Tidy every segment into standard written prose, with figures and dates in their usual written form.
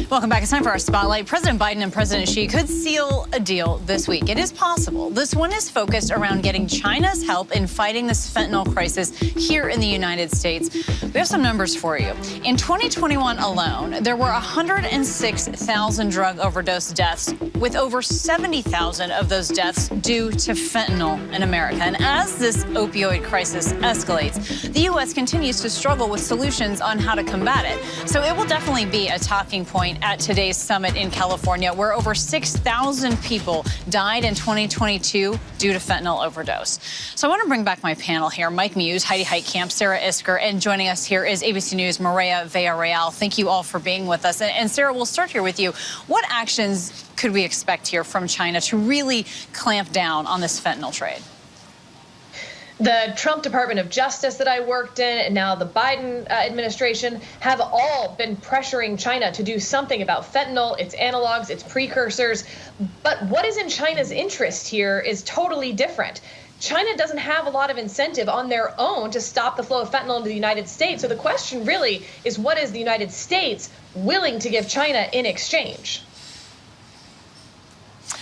Welcome back. It's time for our spotlight. President Biden and President Xi could seal a deal this week. It is possible. This one is focused around getting China's help in fighting this fentanyl crisis here in the United States. We have some numbers for you. In 2021 alone, there were 106,000 drug overdose deaths, with over 70,000 of those deaths due to fentanyl in America. And as this opioid crisis escalates, the U.S. continues to struggle with solutions on how to combat it. So it will definitely be a talking point at today's summit in California, where over 6,000 people died in 2022 due to fentanyl overdose. So I want to bring back my panel here. Mike Muse, Heidi Heitkamp, Sarah Isker, and joining us here is ABC News' Maria Villarreal. Thank you all for being with us. And Sarah, we'll start here with you. What actions could we expect here from China to really clamp down on this fentanyl trade? The Trump Department of Justice that I worked in, and now the Biden administration, have all been pressuring China to do something about fentanyl, its analogs, its precursors. But what is in China's interest here is totally different. China doesn't have a lot of incentive on their own to stop the flow of fentanyl into the United States. So the question really is, what is the United States willing to give China in exchange?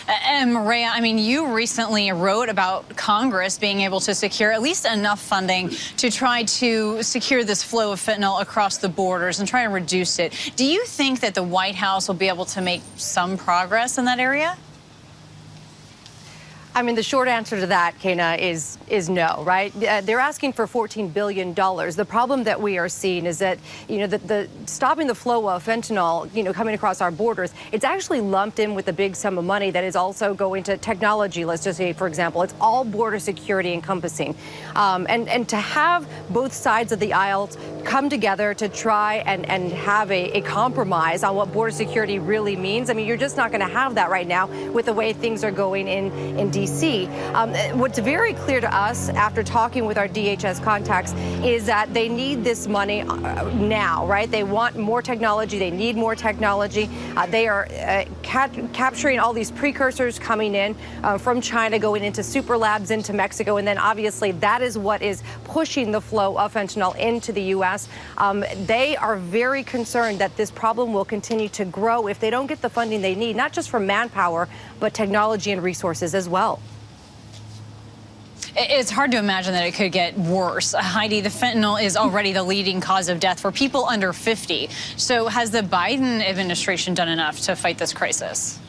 And Maria, I mean, you recently wrote about Congress being able to secure at least enough funding to try to secure this flow of fentanyl across the borders and try to reduce it. Do you think that the White House will be able to make some progress in that area? I mean, the short answer to that, Kana, is no, right? They're asking for $14 billion. The problem that we are seeing is that, the stopping the flow of fentanyl, coming across our borders, it's actually lumped in with a big sum of money that is also going to technology. Let's just say, for example, it's all border security encompassing. And to have both sides of the aisle come together to try and have a compromise on what border security really means, I mean, you're just not going to have that right now with the way things are going in D.C. What's very clear to us after talking with our DHS contacts is that they need this money now, right? They want more technology. They need more technology. They are capturing all these precursors coming in from China, going into super labs into Mexico. And then obviously that is what is pushing the flow of fentanyl into the U.S. They are very concerned that this problem will continue to grow if they don't get the funding they need, not just for manpower, but technology and resources as well. It's hard to imagine that it could get worse. Heidi, the fentanyl is already the leading cause of death for people under 50. So has the Biden administration done enough to fight this crisis?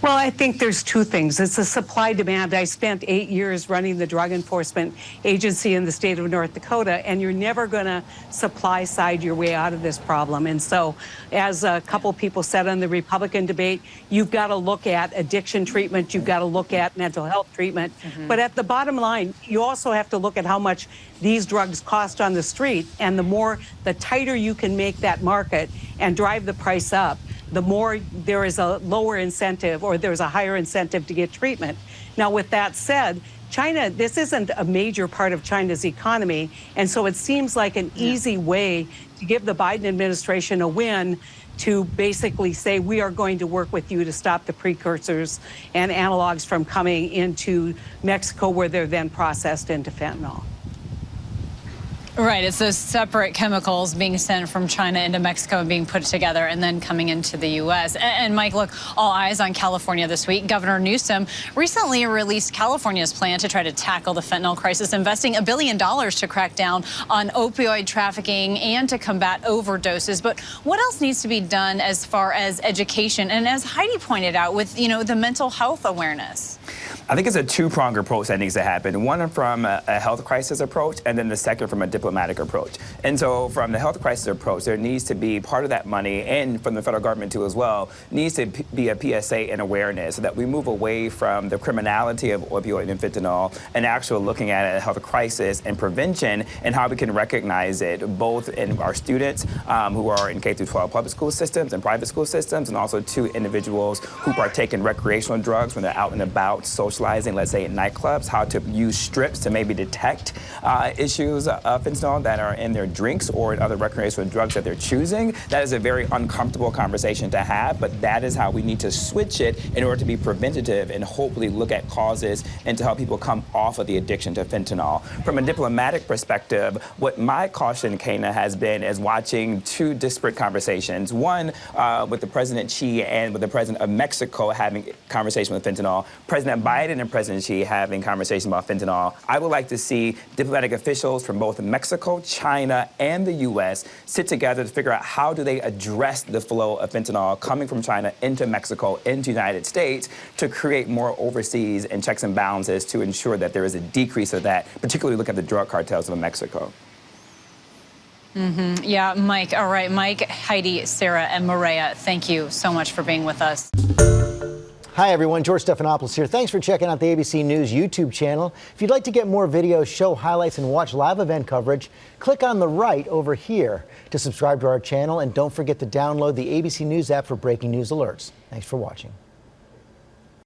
Well, I think there's two things. It's a supply demand. I spent 8 years running the Drug Enforcement Agency in the state of North Dakota, and you're never going to supply side your way out of this problem. And so, as a couple people said on the Republican debate, you've got to look at addiction treatment, you've got to look at mental health treatment. But at the bottom line, you also have to look at how much these drugs cost on the street, and the tighter you can make that market and drive the price up, the more there is a lower incentive, or there's a higher incentive to get treatment. Now, with that said, China, this isn't a major part of China's economy, and so it seems like an easy way to give the Biden administration a win to basically say, we are going to work with you to stop the precursors and analogs from coming into Mexico, where they're then processed into fentanyl. Right, it's those separate chemicals being sent from China into Mexico and being put together and then coming into the U.S. And Mike, look, all eyes on California this week. Governor Newsom recently released California's plan to try to tackle the fentanyl crisis, investing $1 billion to crack down on opioid trafficking and to combat overdoses. But what else needs to be done as far as education? And as Heidi pointed out, with, the mental health awareness? I think it's a two-pronged approach that needs to happen. One from a health crisis approach, and then the second from a diplomatic approach. And so from the health crisis approach, there needs to be part of that money, and from the federal government too as well, needs to be a PSA and awareness so that we move away from the criminality of opioid and fentanyl and actually looking at a health crisis and prevention and how we can recognize it both in our students who are in K-12 public school systems and private school systems, and also to individuals who partake in recreational drugs when they're out and about, social socializing, let's say, in nightclubs, how to use strips to maybe detect issues of fentanyl that are in their drinks or in other recreational drugs that they're choosing. That is a very uncomfortable conversation to have, but that is how we need to switch it in order to be preventative and hopefully look at causes and to help people come off of the addiction to fentanyl. From a diplomatic perspective, what my caution, Kana, has been is watching two disparate conversations. One with the President Xi and with the President of Mexico having conversation with fentanyl, President Biden and President Xi having conversation about fentanyl. I would like to see diplomatic officials from both Mexico, China, and the U.S. sit together to figure out how do they address the flow of fentanyl coming from China into Mexico, into the United States, to create more overseas and checks and balances to ensure that there is a decrease of that, particularly look at the drug cartels of Mexico. Yeah, Mike. All right, Mike, Heidi, Sarah, and Maria, thank you so much for being with us. Hi, everyone. George Stephanopoulos here. Thanks for checking out the ABC News YouTube channel. If you'd like to get more videos, show highlights, and watch live event coverage, click on the right over here to subscribe to our channel. And don't forget to download the ABC News app for breaking news alerts. Thanks for watching.